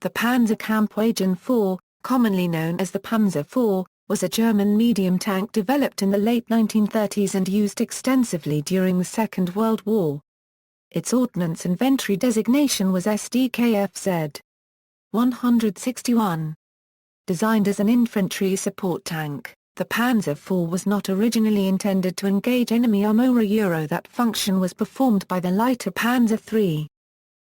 The Panzerkampfwagen IV, commonly known as the Panzer IV, was a German medium tank developed in the late 1930s and used extensively during the Second World War. Its ordnance inventory designation was Sd.Kfz. 161. Designed as an infantry support tank, the Panzer IV was not originally intended to engage enemy armor. That function was performed by the lighter Panzer III.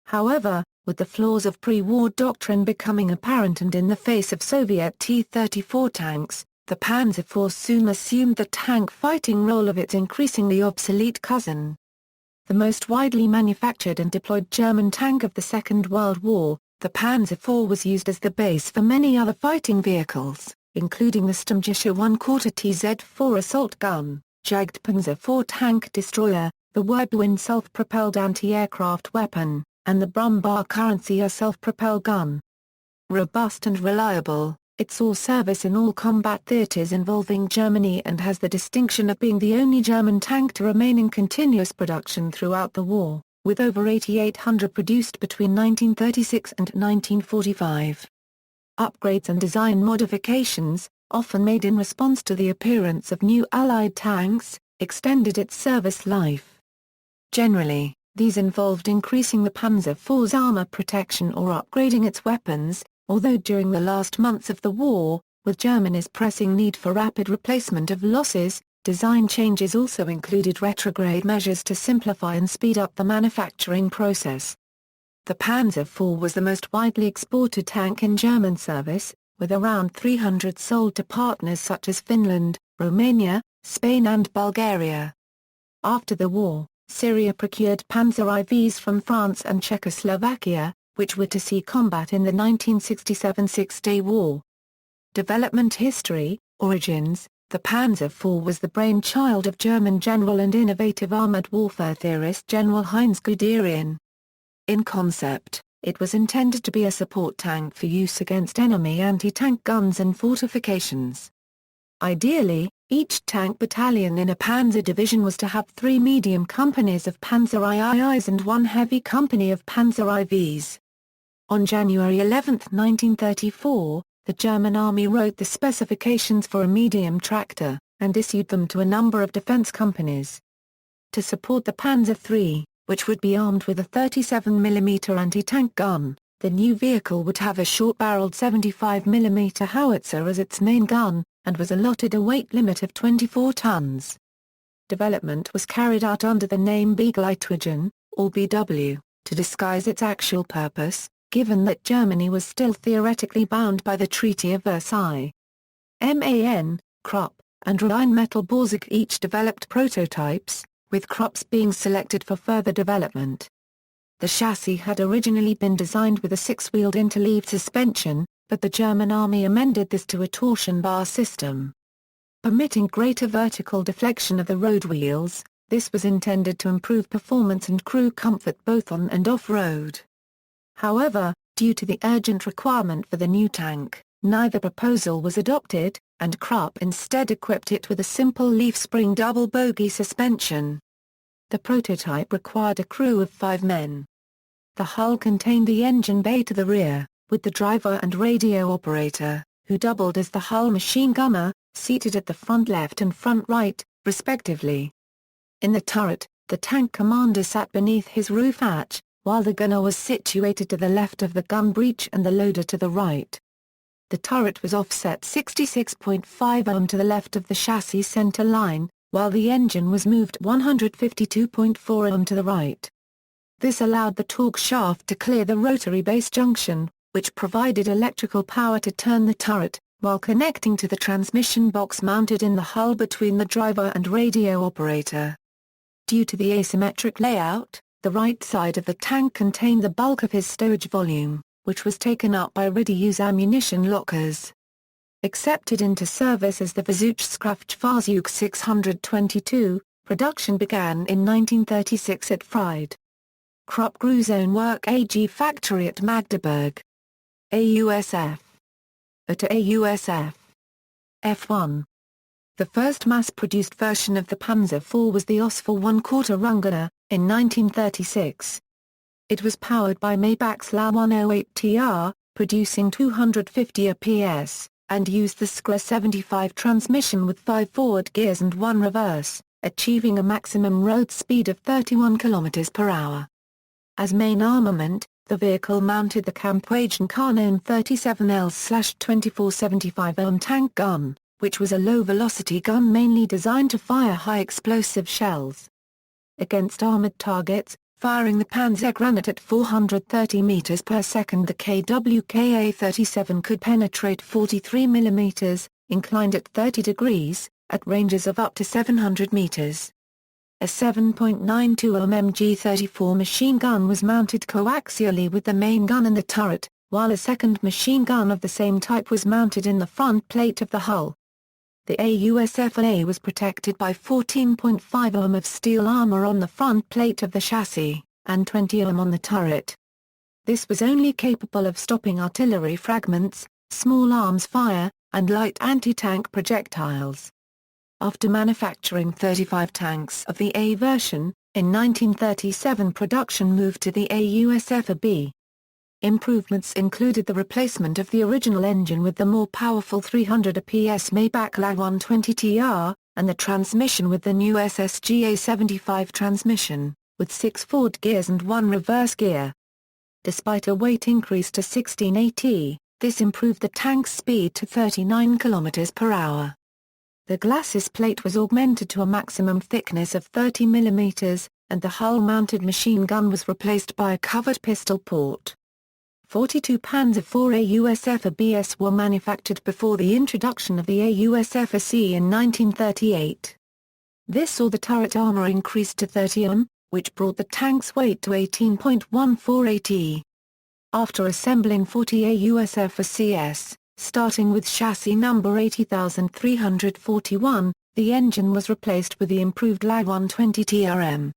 However, with the flaws of pre-war doctrine becoming apparent and in the face of Soviet T-34 tanks, the Panzer IV soon assumed the tank fighting role of its increasingly obsolete cousin. The most widely manufactured and deployed German tank of the Second World War, the Panzer IV was used as the base for many other fighting vehicles, including the Sturmgeschütz IV Tz.4 assault gun, Jagdpanzer IV tank destroyer, the Wirbelwind self-propelled anti-aircraft weapon, and the Brummbär currency self-propelled gun. Robust and reliable, it saw service in all combat theaters involving Germany and has the distinction of being the only German tank to remain in continuous production throughout the war, with over 8,800 produced between 1936 and 1945. Upgrades and design modifications, often made in response to the appearance of new Allied tanks, extended its service life. Generally, these involved increasing the Panzer IV's armor protection or upgrading its weapons, although during the last months of the war, with Germany's pressing need for rapid replacement of losses, design changes also included retrograde measures to simplify and speed up the manufacturing process. The Panzer IV was the most widely exported tank in German service, with around 300 sold to partners such as Finland, Romania, Spain and Bulgaria. After the war, Syria procured Panzer IVs from France and Czechoslovakia, which were to see combat in the 1967 Six-Day War. Development history, origins. The Panzer IV was the brainchild of German general and innovative armored warfare theorist General Heinz Guderian. In concept, it was intended to be a support tank for use against enemy anti-tank guns and fortifications. Ideally, each tank battalion in a panzer division was to have 3 medium companies of Panzer IIIs and 1 heavy company of Panzer IVs. On January 11, 1934, the German Army wrote the specifications for a medium tractor, and issued them to a number of defense companies. To support the Panzer III, which would be armed with a 37 mm anti-tank gun, the new vehicle would have a short-barreled 75 mm howitzer as its main gun, and was allotted a weight limit of 24 tons. Development was carried out under the name Begleitwagen, or BW, to disguise its actual purpose, given that Germany was still theoretically bound by the Treaty of Versailles. MAN, Krupp, and Rheinmetall-Borsig each developed prototypes, with Krupp's being selected for further development. The chassis had originally been designed with a 6-wheeled interleaved suspension, but the German Army amended this to a torsion bar system. Permitting greater vertical deflection of the road wheels, this was intended to improve performance and crew comfort both on and off-road. However, due to the urgent requirement for the new tank, neither proposal was adopted, and Krupp instead equipped it with a simple leaf-spring double-bogie suspension. The prototype required a crew of 5 men. The hull contained the engine bay to the rear, with the driver and radio operator, who doubled as the hull machine gunner, seated at the front left and front right, respectively. In the turret, the tank commander sat beneath his roof hatch, while the gunner was situated to the left of the gun breech and the loader to the right. The turret was offset 66.5 mm to the left of the chassis center line, while the engine was moved 152.4 mm to the right. This allowed the torque shaft to clear the rotary base junction, which provided electrical power to turn the turret, while connecting to the transmission box mounted in the hull between the driver and radio operator. Due to the asymmetric layout, the right side of the tank contained the bulk of his stowage volume, which was taken up by ready-use ammunition lockers. Accepted into service as the Versuchskraftfahrzeug 622, production began in 1936 at Fried. Krupp Grew's own Work AG factory at Magdeburg. AUSF. At AUSF. F1. The first mass-produced version of the Panzer IV was the Ausf. 1/4 Rungener, in 1936. It was powered by Maybach's La 108 TR, producing 250 PS, and used the Skra 75 transmission with 5 forward gears and 1 reverse, achieving a maximum road speed of 31 km per hour. As main armament, the vehicle mounted the Kampfwagen Kanon 37L/2475 ohm tank gun, which was a low-velocity gun mainly designed to fire high-explosive shells against armored targets, firing the Panzer granate at 430 meters per second. The Kpfw 37 could penetrate 43 mm, inclined at 30 degrees, at ranges of up to 700 meters. A 7.92 ohm MG-34 machine gun was mounted coaxially with the main gun in the turret, while a second machine gun of the same type was mounted in the front plate of the hull. The AUSF-A was protected by 14.5 ohm of steel armor on the front plate of the chassis, and 20 ohm on the turret. This was only capable of stopping artillery fragments, small arms fire, and light anti-tank projectiles. After manufacturing 35 tanks of the A version, in 1937 production moved to the AUSF-B. Improvements included the replacement of the original engine with the more powerful 300 PS Maybach LA120TR, and the transmission with the new SSGA 75 transmission, with 6 forward gears and 1 reverse gear. Despite a weight increase to 1680, this improved the tank's speed to 39 km per hour. The glacis plate was augmented to a maximum thickness of 30 mm, and the hull-mounted machine gun was replaced by a covered pistol port. 42 Panzer IV AUSF-ABS were manufactured before the introduction of the AUSF-AC in 1938. This saw the turret armor increased to 30 ohm, which brought the tank's weight to 18.148 t. After assembling 40 AUSF-ACs, starting with chassis number 80341, the engine was replaced with the improved LA120TRM.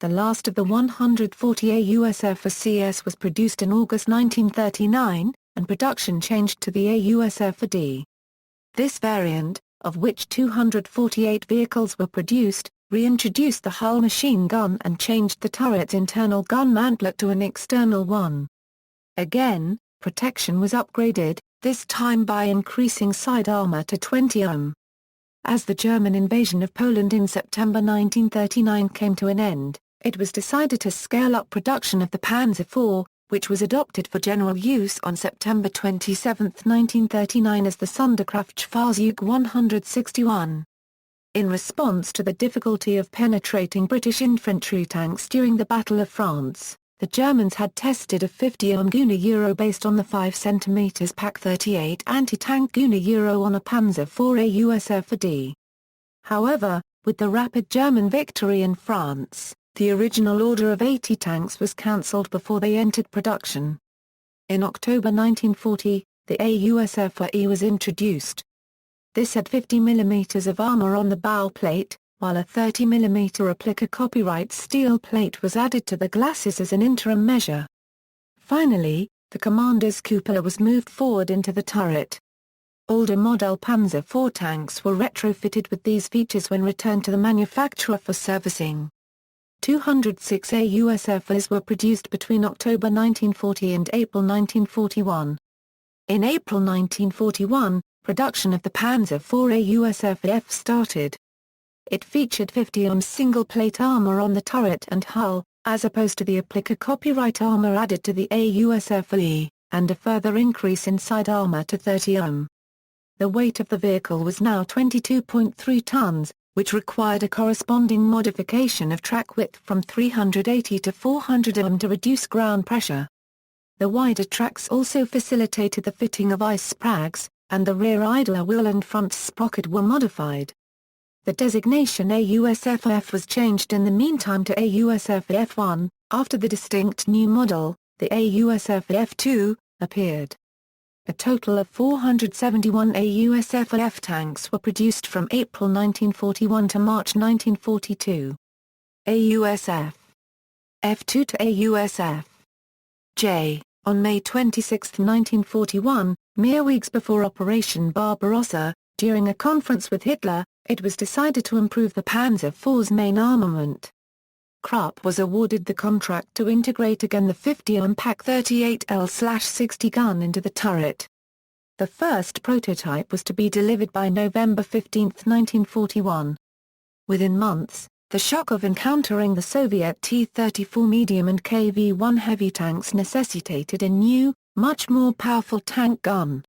The last of the 140 AUSF-ACs was produced in August 1939, and production changed to the AUSF-AD. This variant, of which 248 vehicles were produced, reintroduced the hull machine gun and changed the turret's internal gun mantlet to an external one. Again, protection was upgraded, this time by increasing side armor to 20 ohm. As the German invasion of Poland in September 1939 came to an end, it was decided to scale up production of the Panzer IV, which was adopted for general use on September 27, 1939 as the Sturmgeschütz IV 161. In response to the difficulty of penetrating British infantry tanks during the Battle of France, the Germans had tested a 50 ohm Gunner Euro based on the 5 cm Pak-38 anti-tank Gunner Euro on a Panzer IV AUSF-AD. However, with the rapid German victory in France, the original order of 80 tanks was cancelled before they entered production. In October 1940, the AUSF-AE was introduced. This had 50 mm of armor on the bow plate, while a 30 mm replica copyright steel plate was added to the glacis as an interim measure. Finally, the commander's cupola was moved forward into the turret. Older model Panzer IV tanks were retrofitted with these features when returned to the manufacturer for servicing. 206 AUSFs were produced between October 1940 and April 1941. In April 1941, production of the Panzer IV AUSF-F started. It featured 50 ohm single-plate armor on the turret and hull, as opposed to the applica copyright armor added to the AUSF-E, and a further increase in side armor to 30 ohm. The weight of the vehicle was now 22.3 tons, which required a corresponding modification of track width from 380 to 400 ohm to reduce ground pressure. The wider tracks also facilitated the fitting of ice sprags, and the rear idler wheel and front sprocket were modified. The designation AUSF-F was changed in the meantime to AUSF-F1, after the distinct new model, the AUSF-F2, appeared. A total of 471 AUSF-F tanks were produced from April 1941 to March 1942. AUSF F2 to AUSF J. On May 26, 1941, mere weeks before Operation Barbarossa, during a conference with Hitler, it was decided to improve the Panzer IV's main armament. Krupp was awarded the contract to integrate again the 50 Pak 38L/60 gun into the turret. The first prototype was to be delivered by November 15, 1941. Within months, the shock of encountering the Soviet T-34 medium and KV-1 heavy tanks necessitated a new, much more powerful tank gun.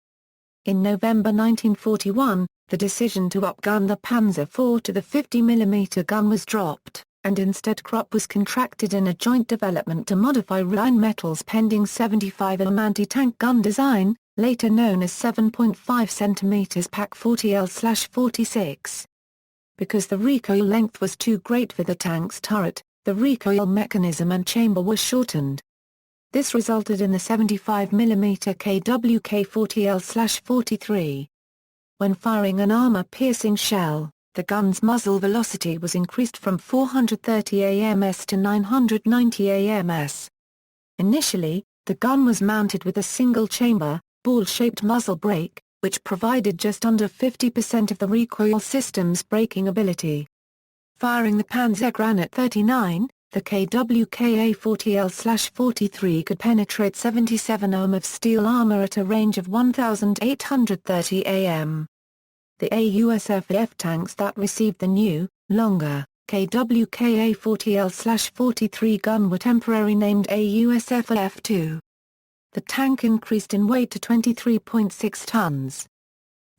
In November 1941, the decision to upgun the Panzer IV to the 50mm gun was dropped, and instead Krupp was contracted in a joint development to modify Rheinmetall's pending 75mm anti-tank gun design, later known as 7.5 cm Pak 40L/46. Because the recoil length was too great for the tank's turret, the recoil mechanism and chamber were shortened. This resulted in the 75mm KWK 40L/43. When firing an armor-piercing shell, the gun's muzzle velocity was increased from 430 ams to 990 ams. Initially, the gun was mounted with a single-chamber, ball-shaped muzzle brake, which provided just under 50% of the recoil system's braking ability. Firing the Panzergranate 39, the KWK 40L/43 could penetrate 77 ohm of steel armor at a range of 1,830 am. The AUSF tanks that received the new, longer, KWK 40L/43 gun were temporarily named AUSF F2. The tank increased in weight to 23.6 tons.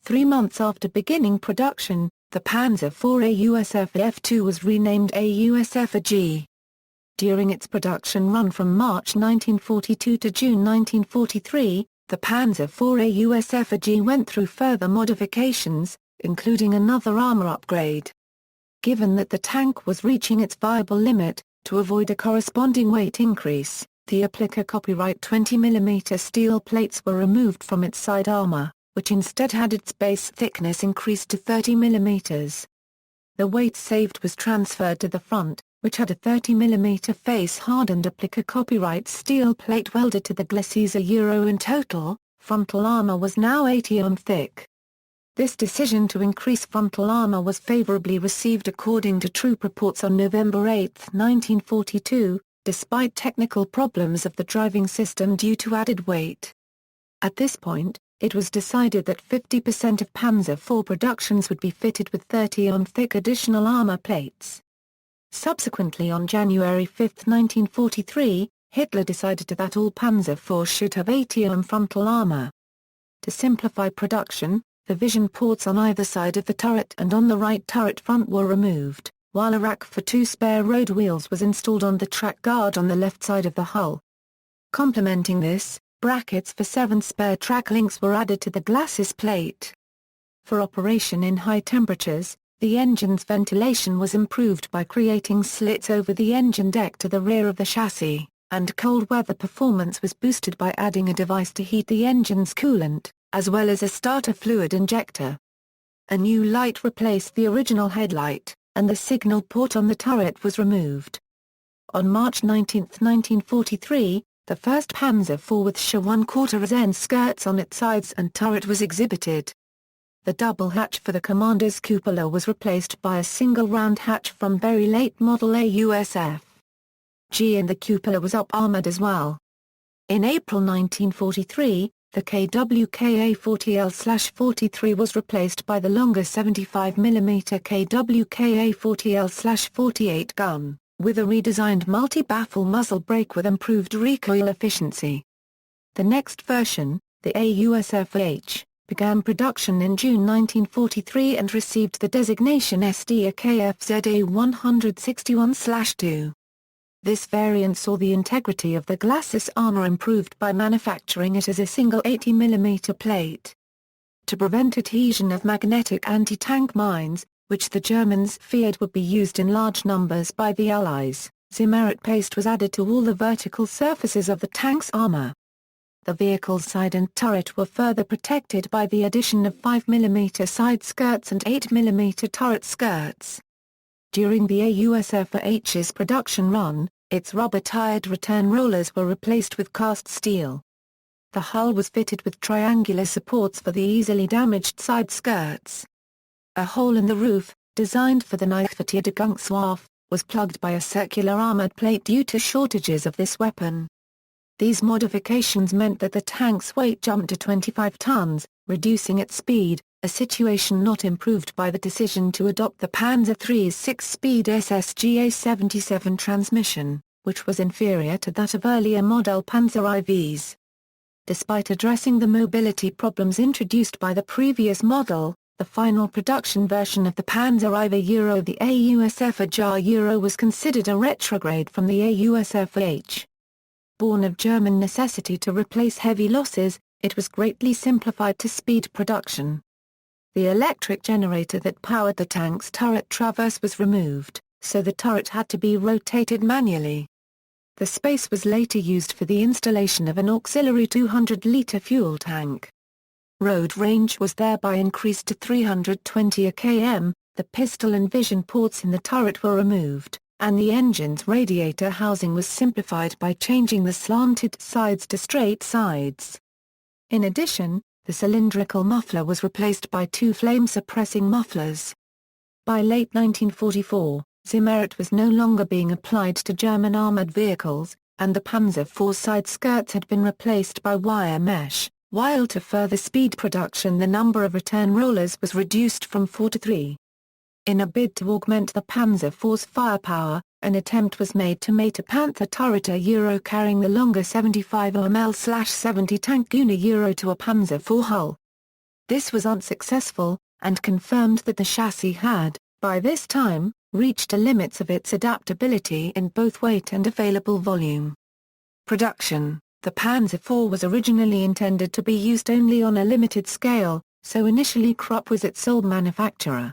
3 months after beginning production, the Panzer IV AUSF F2 was renamed AUSF AG. During its production run from March 1942 to June 1943, the Panzer IV AUSF AG went through further modifications, including another armor upgrade. Given that the tank was reaching its viable limit, to avoid a corresponding weight increase, the appliqué copyright 20mm steel plates were removed from its side armor, which instead had its base thickness increased to 30mm. The weight saved was transferred to the front, which had a 30mm face-hardened appliqué copyright steel plate welded to the glacis. In total, frontal armor was now 80 ohm thick. This decision to increase frontal armor was favorably received according to troop reports on November 8, 1942, despite technical problems of the driving system due to added weight. At this point, it was decided that 50% of Panzer IV productions would be fitted with 30 ohm thick additional armor plates. Subsequently on January 5, 1943, Hitler decided that all Panzer IV should have 80 ohm frontal armor. To simplify production, the vision ports on either side of the turret and on the right turret front were removed, while a rack for 2 spare road wheels was installed on the track guard on the left side of the hull. Complementing this, brackets for 7 spare track links were added to the glacis plate. For operation in high temperatures, the engine's ventilation was improved by creating slits over the engine deck to the rear of the chassis, and cold weather performance was boosted by adding a device to heat the engine's coolant, as well as a starter fluid injector. A new light replaced the original headlight, and the signal port on the turret was removed. On March 19, 1943, the first Panzer IV with SH 1/4 end skirts on its sides and turret was exhibited. The double hatch for the commander's cupola was replaced by a single round hatch from very late model AUSF G, and the cupola was up-armored as well. In April 1943, the KWK 40L/43 was replaced by the longer 75mm KWK 40L/48 gun, with a redesigned multi-baffle muzzle brake with improved recoil efficiency. The next version, the AUSF H, began production in June 1943 and received the designation Sd.Kfz A161/2. This variant saw the integrity of the glacis armor improved by manufacturing it as a single 80mm plate. To prevent adhesion of magnetic anti-tank mines, which the Germans feared would be used in large numbers by the Allies, Zimarit paste was added to all the vertical surfaces of the tank's armor. The vehicle's side and turret were further protected by the addition of 5mm side skirts and 8mm turret skirts. During the AUSF H's production run, its rubber-tired return rollers were replaced with cast steel. The hull was fitted with triangular supports for the easily damaged side skirts. A hole in the roof, designed for the Knife de Gangsoif, was plugged by a circular armored plate due to shortages of this weapon. These modifications meant that the tank's weight jumped to 25 tons, reducing its speed, a situation not improved by the decision to adopt the Panzer III's 6-speed SSGA-77 transmission, which was inferior to that of earlier model Panzer IVs. Despite addressing the mobility problems introduced by the previous model, the final production version of the Panzer IV Euro, the AUSF Euro, was considered a retrograde from the AUSF. Born of German necessity to replace heavy losses, it was greatly simplified to speed production. The electric generator that powered the tank's turret traverse was removed, so the turret had to be rotated manually. The space was later used for the installation of an auxiliary 200-litre fuel tank. Road range was thereby increased to 320 km, the pistol and vision ports in the turret were removed, and the engine's radiator housing was simplified by changing the slanted sides to straight sides. In addition, the cylindrical muffler was replaced by two flame-suppressing mufflers. By late 1944, Zimmerit was no longer being applied to German armored vehicles, and the Panzer IV side skirts had been replaced by wire mesh, while to further speed production the number of return rollers was reduced from 4 to 3. In a bid to augment the Panzer IV's firepower, an attempt was made to mate a Panther turret Euro carrying the longer 75 OML/70 tank Euro to a Panzer IV hull. This was unsuccessful, and confirmed that the chassis had, by this time, reached the limits of its adaptability in both weight and available volume. Production: the Panzer IV was originally intended to be used only on a limited scale, so initially Krupp was its sole manufacturer.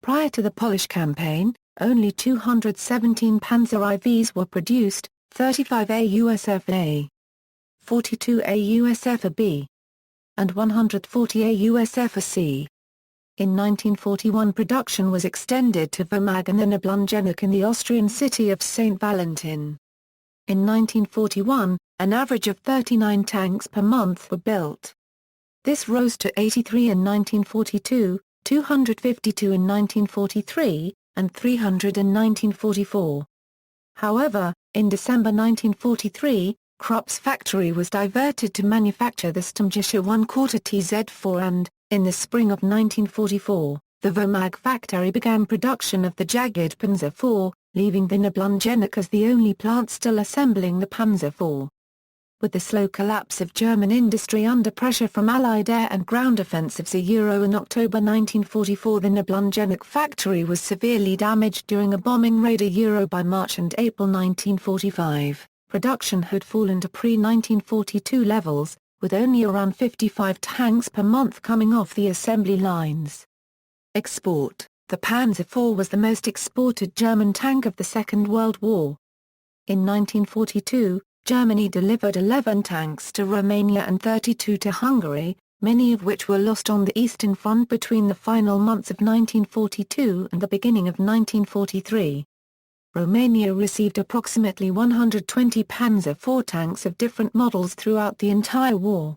Prior to the Polish campaign, only 217 Panzer IVs were produced, 35 AUSF-A, 42 AUSF-B, and 140 AUSF-C. In 1941 production was extended to Vermag and the Neblungenik in the Austrian city of St. Valentin. In 1941, an average of 39 tanks per month were built. This rose to 83 in 1942, 252 in 1943, and 300 in 1944. However, in December 1943, Krupp's factory was diverted to manufacture the Sturmgeschütz IV Tz4 and, in the spring of 1944, the Vermag factory began production of the Jagdpanzer IV, leaving the Neblungenik as the only plant still assembling the Panzer IV. With the slow collapse of German industry under pressure from Allied air and ground offensives in October 1944, the Neblungenik factory was severely damaged during a bombing raid by March and April 1945. Production had fallen to pre-1942 levels, with only around 55 tanks per month coming off the assembly lines. Export: the Panzer IV was the most exported German tank of the Second World War. In 1942, Germany delivered 11 tanks to Romania and 32 to Hungary, many of which were lost on the Eastern Front between the final months of 1942 and the beginning of 1943. Romania received approximately 120 Panzer IV tanks of different models throughout the entire war.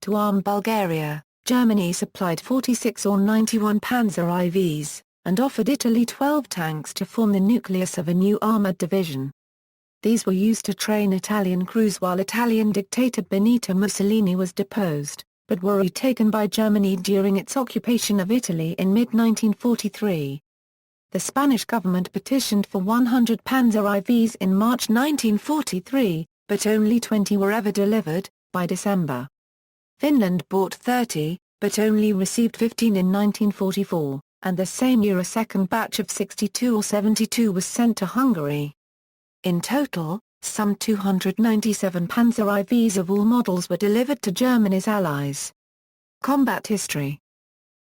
To arm Bulgaria, Germany supplied 46 or 91 Panzer IVs, and offered Italy 12 tanks to form the nucleus of a new armoured division. These were used to train Italian crews while Italian dictator Benito Mussolini was deposed, but were retaken by Germany during its occupation of Italy in mid-1943. The Spanish government petitioned for 100 Panzer IVs in March 1943, but only 20 were ever delivered, by December. Finland bought 30, but only received 15 in 1944, and the same year a second batch of 62 or 72 was sent to Hungary. In total, some 297 Panzer IVs of all models were delivered to Germany's allies. Combat history: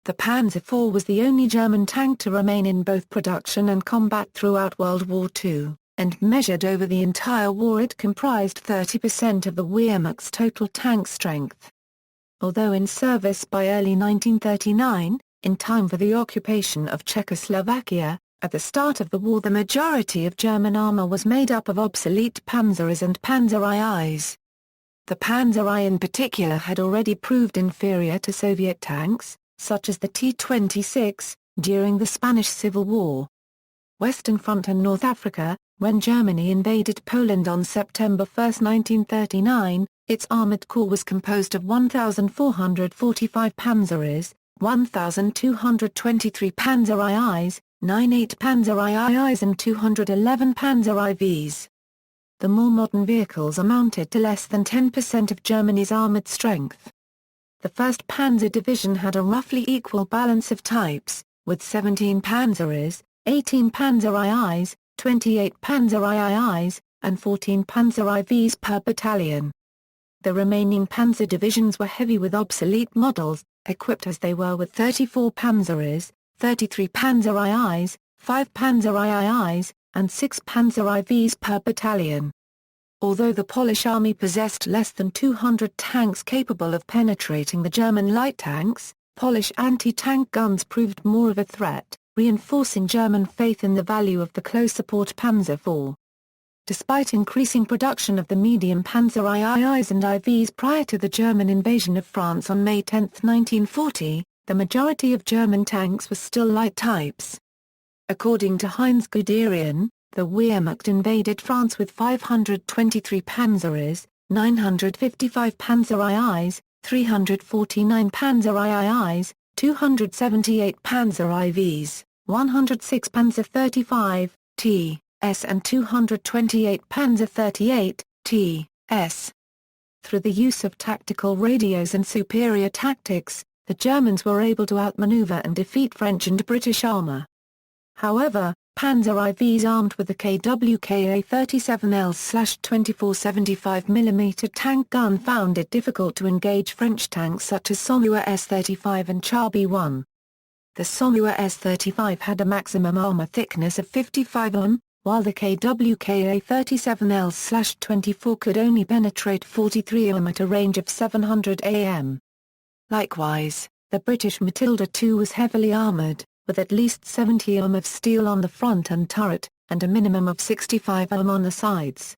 the Panzer IV was the only German tank to remain in both production and combat throughout World War II, and measured over the entire war it comprised 30% of the Wehrmacht's total tank strength. Although in service by early 1939, in time for the occupation of Czechoslovakia, at the start of the war the majority of German armour was made up of obsolete Panzers and Panzer IIs. The Panzer I in particular had already proved inferior to Soviet tanks, such as the T-26, during the Spanish Civil War. Western Front and North Africa. When Germany invaded Poland on September 1, 1939, its armored corps was composed of 1,445 Panzers, 1,223 Panzer IIs, 98 Panzer IIs and 211 Panzer IVs. The more modern vehicles amounted to less than 10% of Germany's armored strength. The 1st Panzer Division had a roughly equal balance of types, with 17 Panzers, 18 Panzer IIs, 28 Panzer IIs, and 14 Panzer IVs per battalion. The remaining Panzer divisions were heavy with obsolete models, equipped as they were with 34 Panzers, 33 Panzer IIs, 5 Panzer IIs, and 6 Panzer IVs per battalion. Although the Polish army possessed less than 200 tanks capable of penetrating the German light tanks, Polish anti-tank guns proved more of a threat, reinforcing German faith in the value of the close-support Panzer IV. Despite increasing production of the medium Panzer IIs and IVs prior to the German invasion of France on May 10, 1940, the majority of German tanks were still light types. According to Heinz Guderian, the Wehrmacht invaded France with 523 Panzers, 955 Panzer IIs, 349 Panzer IIs, 278 Panzer IVs, 106 Panzer 35, T.S. and 228 Panzer 38, T.S. Through the use of tactical radios and superior tactics, the Germans were able to outmaneuver and defeat French and British armor. However, Panzer IVs armed with the KWKA-37L/24 75mm tank gun found it difficult to engage French tanks such as Somme S-35 and Char B-1. The Somme S-35 had a maximum armor thickness of 55 mm, while the KWKA-37L/24 could only penetrate 43 mm at a range of 700 am. Likewise, the British Matilda II was heavily armored, with at least 70 mm of steel on the front and turret, and a minimum of 65 mm on the sides.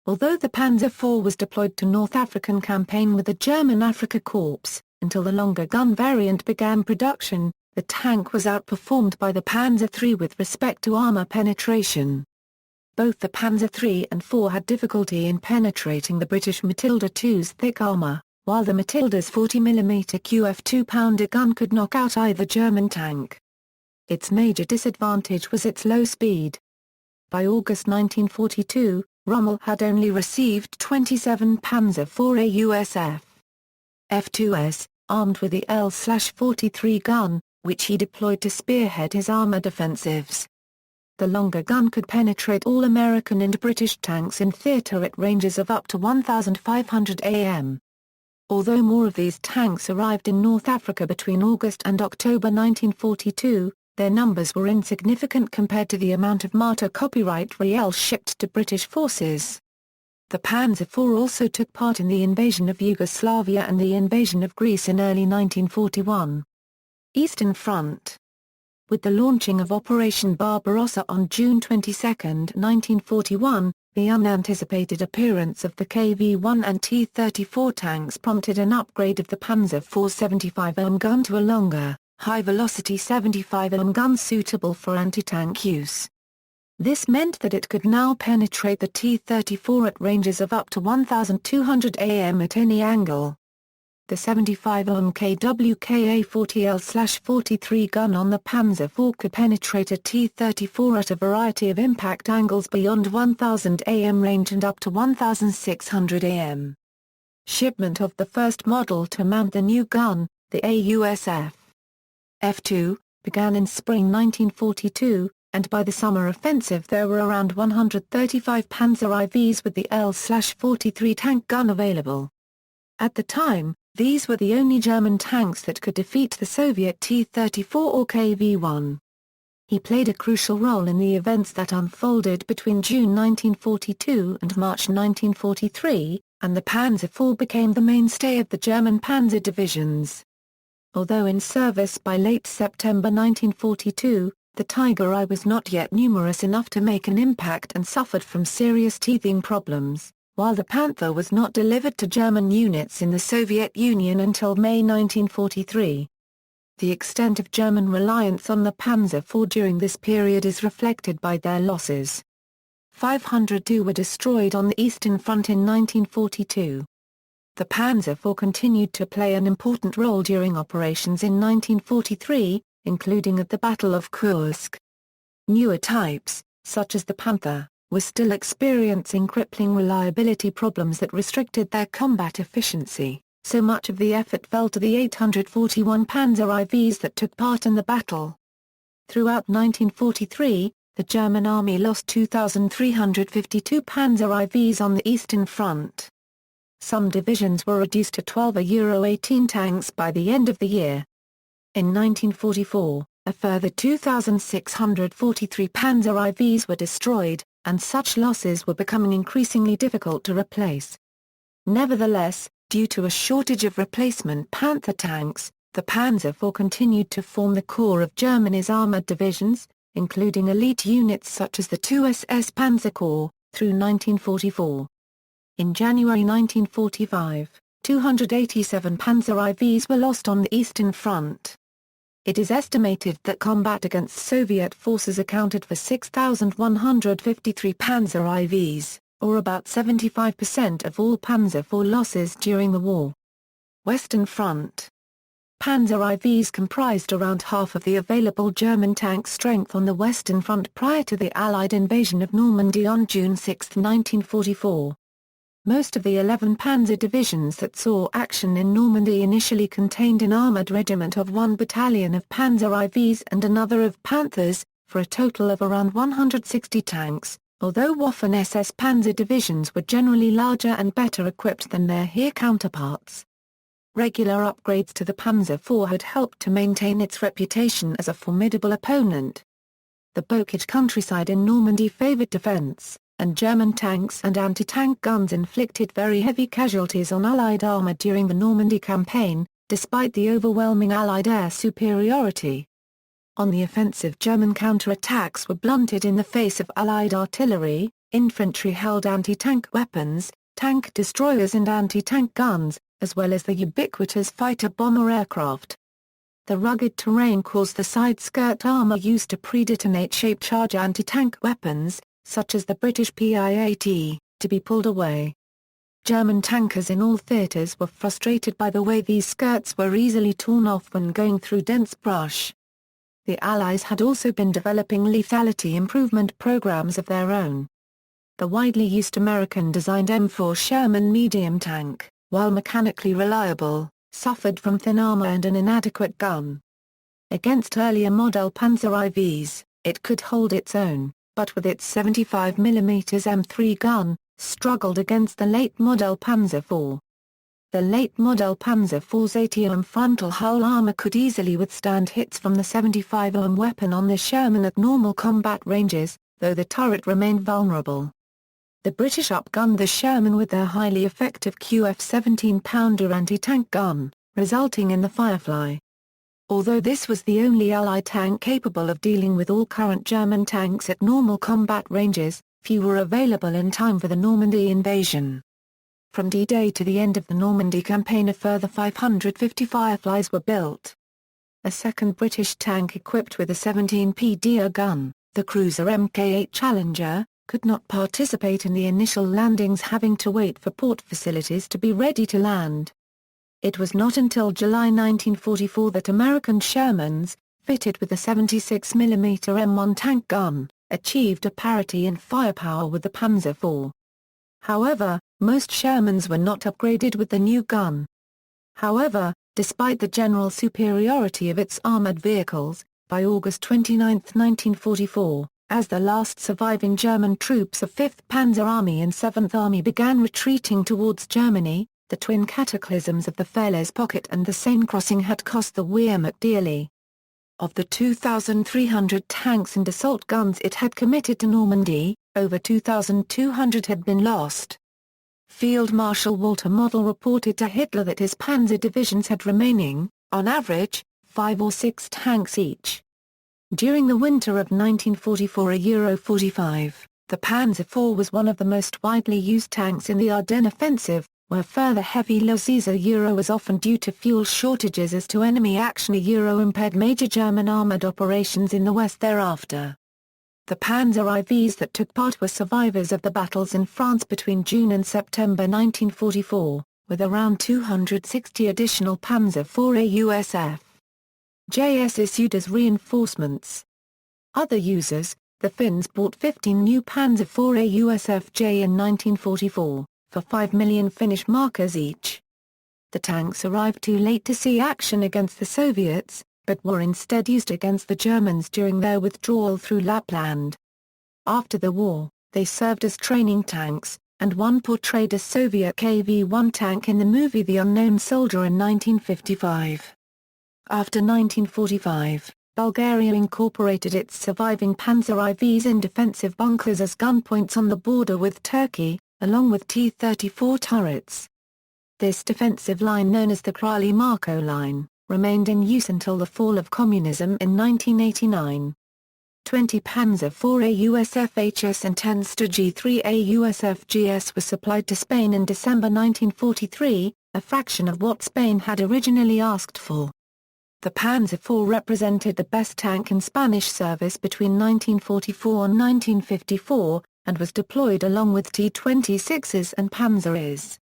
Although the Panzer IV was deployed to North African campaign with the German Afrika Korps, until the longer gun variant began production, the tank was outperformed by the Panzer III with respect to armor penetration. Both the Panzer III and IV had difficulty in penetrating the British Matilda II's thick armor, while the Matilda's 40mm QF 2-pounder gun could knock out either German tank. Its major disadvantage was its low speed. By August 1942, Rommel had only received 27 Panzer IV AUSF F2s, armed with the L/43 gun, which he deployed to spearhead his armored offensives. The longer gun could penetrate all American and British tanks in theater at ranges of up to 1,500 am. Although more of these tanks arrived in North Africa between August and October 1942, their numbers were insignificant compared to the amount of Marta copyright Riel shipped to British forces. The Panzer IV also took part in the invasion of Yugoslavia and the invasion of Greece in early 1941. Eastern Front. With the launching of Operation Barbarossa on June 22, 1941, the unanticipated appearance of the KV-1 and T-34 tanks prompted an upgrade of the Panzer IV's 75 mm gun to a longer, high-velocity 75 mm gun suitable for anti-tank use. This meant that it could now penetrate the T-34 at ranges of up to 1,200 am at any angle. The 75 mm KWKA-40L/43 gun on the Panzer IV could penetrate a T-34 at a variety of impact angles beyond 1,000 am range and up to 1,600 am. Shipment of the first model to mount the new gun, the AUSF F2, began in spring 1942, and by the summer offensive there were around 135 Panzer IVs with the L/43 tank gun available. At the time, these were the only German tanks that could defeat the Soviet T-34 or KV-1. He played a crucial role in the events that unfolded between June 1942 and March 1943, and the Panzer IV became the mainstay of the German panzer divisions. Although in service by late September 1942, the Tiger I was not yet numerous enough to make an impact and suffered from serious teething problems, while the Panther was not delivered to German units in the Soviet Union until May 1943. The extent of German reliance on the Panzer IV during this period is reflected by their losses. 502 were destroyed on the Eastern Front in 1942. The Panzer IV continued to play an important role during operations in 1943, including at the Battle of Kursk. Newer types, such as the Panther, were still experiencing crippling reliability problems that restricted their combat efficiency, so much of the effort fell to the 841 Panzer IVs that took part in the battle. Throughout 1943, the German army lost 2,352 Panzer IVs on the Eastern Front. Some divisions were reduced to 12 Euro-18 tanks by the end of the year. In 1944, a further 2,643 Panzer IVs were destroyed, and such losses were becoming increasingly difficult to replace. Nevertheless, due to a shortage of replacement Panther tanks, the Panzer IV continued to form the core of Germany's armoured divisions, including elite units such as the 2 SS Panzer Corps, through 1944. In January 1945, 287 Panzer IVs were lost on the Eastern Front. It is estimated that combat against Soviet forces accounted for 6,153 Panzer IVs, or about 75% of all Panzer IV losses during the war. Western Front. Panzer IVs comprised around half of the available German tank strength on the Western Front prior to the Allied invasion of Normandy on June 6, 1944. Most of the 11 panzer divisions that saw action in Normandy initially contained an armoured regiment of 1 battalion of Panzer IVs and another of Panthers, for a total of around 160 tanks, although Waffen-SS panzer divisions were generally larger and better equipped than their Heer counterparts. Regular upgrades to the Panzer IV had helped to maintain its reputation as a formidable opponent. The Bocage countryside in Normandy favoured defence, and German tanks and anti-tank guns inflicted very heavy casualties on Allied armour during the Normandy campaign, despite the overwhelming Allied air superiority. On the offensive, German counter-attacks were blunted in the face of Allied artillery, infantry held anti-tank weapons, tank destroyers and anti-tank guns, as well as the ubiquitous fighter-bomber aircraft. The rugged terrain caused the side-skirt armour used to pre-detonate shape-charge anti-tank weapons, such as the British Pz.Kpfw, to be pulled away. German tankers in all theatres were frustrated by the way these skirts were easily torn off when going through dense brush. The Allies had also been developing lethality improvement programs of their own. The widely used American-designed M4 Sherman medium tank, while mechanically reliable, suffered from thin armour and an inadequate gun. Against earlier model Panzer IVs, it could hold its own, but with its 75 mm M3 gun, struggled against the late-model Panzer IV. The late-model Panzer IV's 80 mm frontal hull armour could easily withstand hits from the 75 mm weapon on the Sherman at normal combat ranges, though the turret remained vulnerable. The British outgunned the Sherman with their highly effective QF 17-pounder anti-tank gun, resulting in the Firefly. Although this was the only Allied tank capable of dealing with all current German tanks at normal combat ranges, few were available in time for the Normandy invasion. From D-Day to the end of the Normandy campaign a further 550 Fireflies were built. A second British tank equipped with a 17 PDR gun, the cruiser Mk8 Challenger, could not participate in the initial landings, having to wait for port facilities to be ready to land. It was not until July 1944 that American Shermans, fitted with a 76 mm M1 tank gun, achieved a parity in firepower with the Panzer IV. However, most Shermans were not upgraded with the new gun. However, despite the general superiority of its armoured vehicles, by August 29, 1944, as the last surviving German troops of 5th Panzer Army and 7th Army began retreating towards Germany, the twin cataclysms of the Falaise Pocket and the Seine crossing had cost the Wehrmacht dearly. Of the 2,300 tanks and assault guns it had committed to Normandy, over 2,200 had been lost. Field Marshal Walter Model reported to Hitler that his panzer divisions had remaining, on average, 5 or 6 tanks each. During the winter of 1944-45, the Panzer IV was one of the most widely used tanks in the Ardennes offensive, where further heavy losses was often due to fuel shortages as to enemy action impaired major German armoured operations in the West thereafter. The Panzer IVs that took part were survivors of the battles in France between June and September 1944, with around 260 additional Panzer IV AUSF JS issued as reinforcements. Other users, the Finns bought 15 new Panzer IV AUSF-J in 1944, for 5 million Finnish markers each. The tanks arrived too late to see action against the Soviets, but were instead used against the Germans during their withdrawal through Lapland. After the war, they served as training tanks, and one portrayed a Soviet KV-1 tank in the movie The Unknown Soldier in 1955. After 1945, Bulgaria incorporated its surviving Panzer IVs in defensive bunkers as gun points on the border with Turkey, along with T-34 turrets. This defensive line, known as the Crăli-Marco Line, remained in use until the fall of communism in 1989. 20 Panzer IV AUSF-HS and 10 Sturg-3 AUSF-GS were supplied to Spain in December 1943, a fraction of what Spain had originally asked for. The Panzer IV represented the best tank in Spanish service between 1944 and 1954, and was deployed along with T-26s and Panzer IS.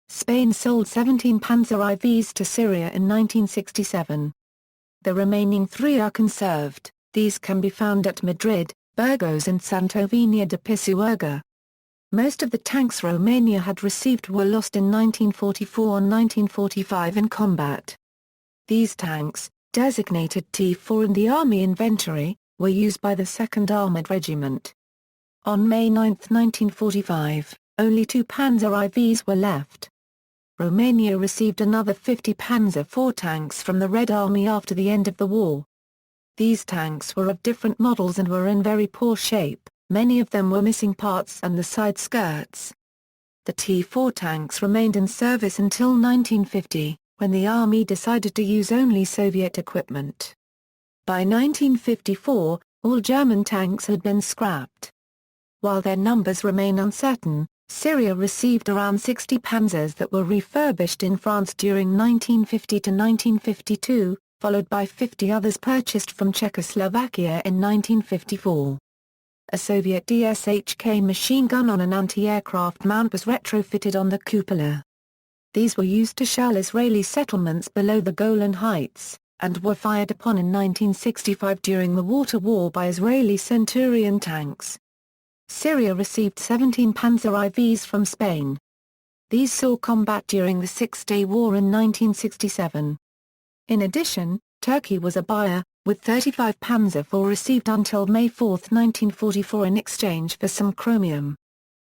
Spain sold 17 Panzer IVs to Syria in 1967. The remaining 3 are conserved. These can be found at Madrid, Burgos and Santovenia de Pisuerga. Most of the tanks Romania had received were lost in 1944 and 1945 in combat. These tanks, designated T4 in the Army inventory, were used by the 2nd Armoured Regiment. On May 9, 1945, only 2 Panzer IVs were left. Romania received another 50 Panzer IV tanks from the Red Army after the end of the war. These tanks were of different models and were in very poor shape, many of them were missing parts and the side skirts. The T4 tanks remained in service until 1950, when the Army decided to use only Soviet equipment. By 1954, all German tanks had been scrapped. While their numbers remain uncertain, Syria received around 60 Panzers that were refurbished in France during 1950 to 1952, followed by 50 others purchased from Czechoslovakia in 1954. A Soviet DSHK machine gun on an anti-aircraft mount was retrofitted on the cupola. These were used to shell Israeli settlements below the Golan Heights, and were fired upon in 1965 during the Water War by Israeli Centurion tanks. Syria received 17 Panzer IVs from Spain. These saw combat during the Six-Day War in 1967. In addition, Turkey was a buyer, with 35 Panzer IV received until May 4, 1944 in exchange for some chromium.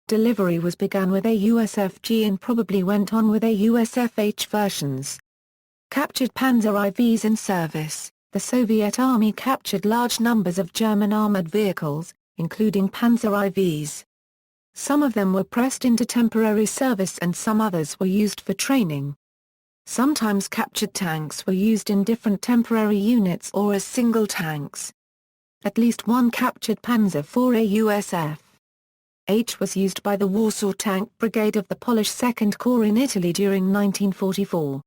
Delivery was begun with AUSF-G and probably went on with AUSF-H versions. Captured Panzer IVs in service. The Soviet Army captured large numbers of German armored vehicles, including Panzer IVs. Some of them were pressed into temporary service and some others were used for training. Sometimes captured tanks were used in different temporary units or as single tanks. At least one captured Panzer IV AUSF H was used by the Warsaw Tank Brigade of the Polish Second Corps in Italy during 1944.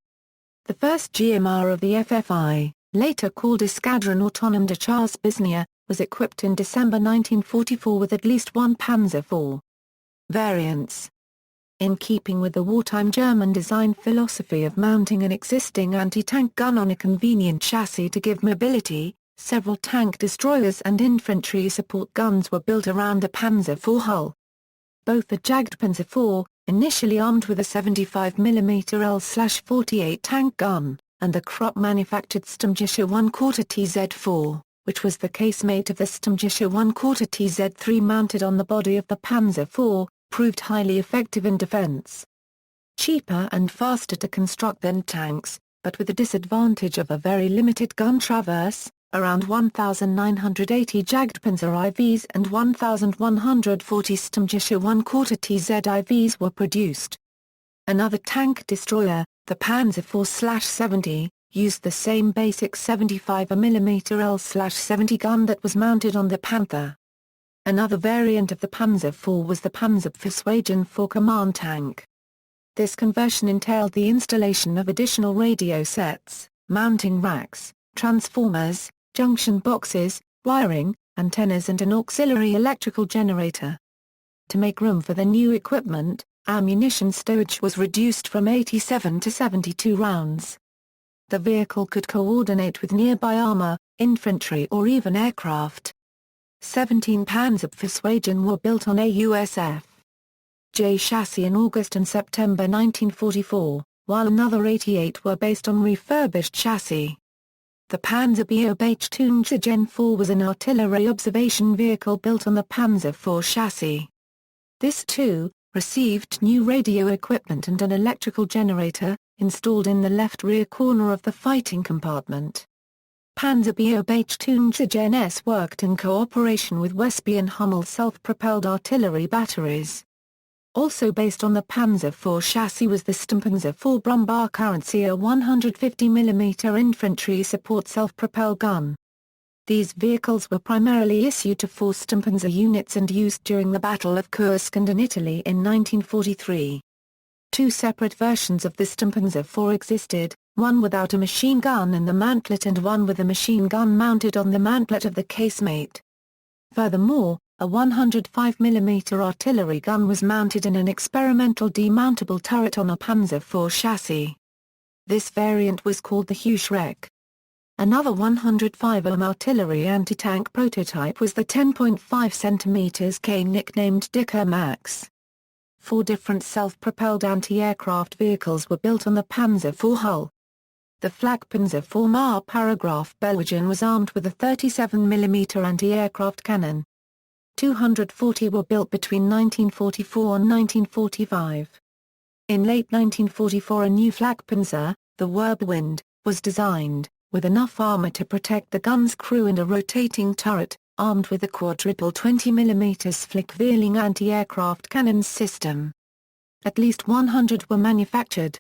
The first GMR of the FFI, later called Escadron Autonome de Charles Bisnia, was equipped in December 1944 with at least one Panzer IV. Variants. In keeping with the wartime German design philosophy of mounting an existing anti-tank gun on a convenient chassis to give mobility, several tank destroyers and infantry support guns were built around the Panzer IV hull. Both the Jagdpanzer IV, initially armed with a 75mm L/48 tank gun, and the Krupp-manufactured Sturmgeschütz IV TZ4, which was the casemate of the Sturmgeschütz IV TZ3 mounted on the body of the Panzer IV, proved highly effective in defense. Cheaper and faster to construct than tanks, but with the disadvantage of a very limited gun traverse, around 1,980 Jagdpanzer IVs and 1,140 Sturmgeschütz IV TZ IVs were produced. Another tank destroyer, the Panzer IV/70, used the same basic 75mm L/70 gun that was mounted on the Panther. Another variant of the Panzer IV was the Panzerkampfwagen IV command tank. This conversion entailed the installation of additional radio sets, mounting racks, transformers, junction boxes, wiring, antennas and an auxiliary electrical generator. To make room for the new equipment, ammunition stowage was reduced from 87 to 72 rounds. The vehicle could coordinate with nearby armor, infantry or even aircraft. 17 Panzerkampfwagen were built on a USF J chassis in August and September 1944, while another 88 were based on refurbished chassis. The Panzer IV Sturmgeschütz IV was an artillery observation vehicle built on the Panzer IV chassis. This too received new radio equipment and an electrical generator, installed in the left rear corner of the fighting compartment. Panzer IV Sturmgeschütz worked in cooperation with Westby and Hummel self-propelled artillery batteries. Also based on the Panzer IV chassis was the Sturmpanzer IV Brummbär currency, a 150 mm infantry-support self-propelled gun. These vehicles were primarily issued to 4 Sturmpanzer units and used during the Battle of Kursk and in Italy in 1943. 2 separate versions of the Sturmpanzer IV existed, one without a machine gun in the mantlet and one with a machine gun mounted on the mantlet of the casemate. Furthermore, a 105 mm artillery gun was mounted in an experimental demountable turret on a Panzer IV chassis. This variant was called the Hughes-Reck. Another 105 mm artillery anti-tank prototype was the 10.5 cm K nicknamed Dicker Max. 4 different self-propelled anti-aircraft vehicles were built on the Panzer IV hull. The flak Panzer IV Mar Paragraph Belwagen was armed with a 37 mm anti-aircraft cannon. 240 were built between 1944 and 1945. In late 1944 a new flak Panzer, the Wirbelwind, was designed, with enough armor to protect the gun's crew and a rotating turret, armed with a quadruple 20 mm Flick-Vierling anti-aircraft cannons system. At least 100 were manufactured.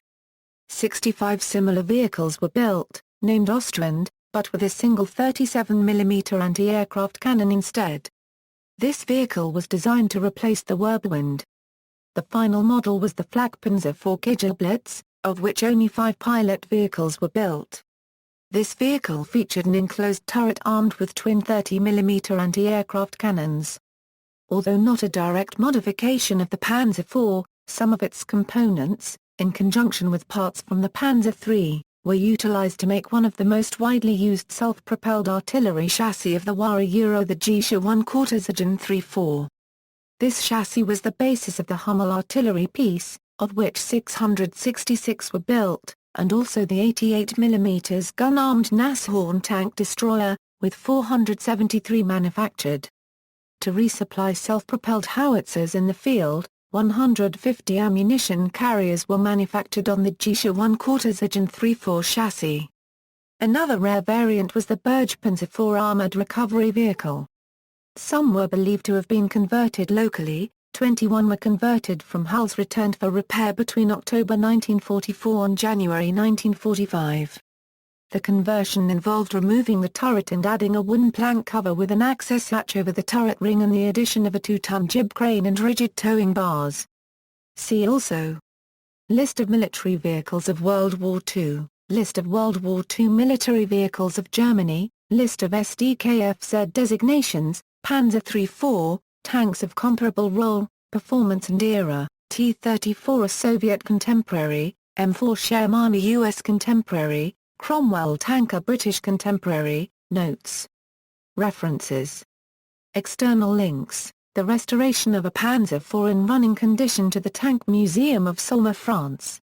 65 similar vehicles were built, named Ostrand, but with a single 37 mm anti-aircraft cannon instead. This vehicle was designed to replace the Wirbelwind. The final model was the flak Panzer IV Gijlblitz, of which only 5 pilot vehicles were built. This vehicle featured an enclosed turret armed with twin 30 mm anti-aircraft cannons. Although not a direct modification of the Panzer IV, some of its components, in conjunction with parts from the Panzer III, were utilized to make one of the most widely used self-propelled artillery chassis of the war, the Gscher I IV. This chassis was the basis of the Hummel artillery piece, of which 666 were built, and also the 88 mm gun-armed Nashorn tank destroyer, with 473 manufactured. To resupply self-propelled howitzers in the field, 150 ammunition carriers were manufactured on the Gscher I IV chassis. Another rare variant was the Panzer IV armored recovery vehicle. Some were believed to have been converted locally, 21 were converted from hulls returned for repair between October 1944 and January 1945. The conversion involved removing the turret and adding a wooden plank cover with an access hatch over the turret ring and the addition of a 2-ton jib crane and rigid towing bars. See also: List of military vehicles of World War II, List of World War II military vehicles of Germany, List of Sd.Kfz designations, Panzer III-4, tanks of comparable role, performance and era, T-34 a Soviet contemporary, M4 Sherman a US contemporary, Cromwell tanker British contemporary. Notes. References. External links: the restoration of a Panzer IV in running condition to the Tank Museum of Solmer, France.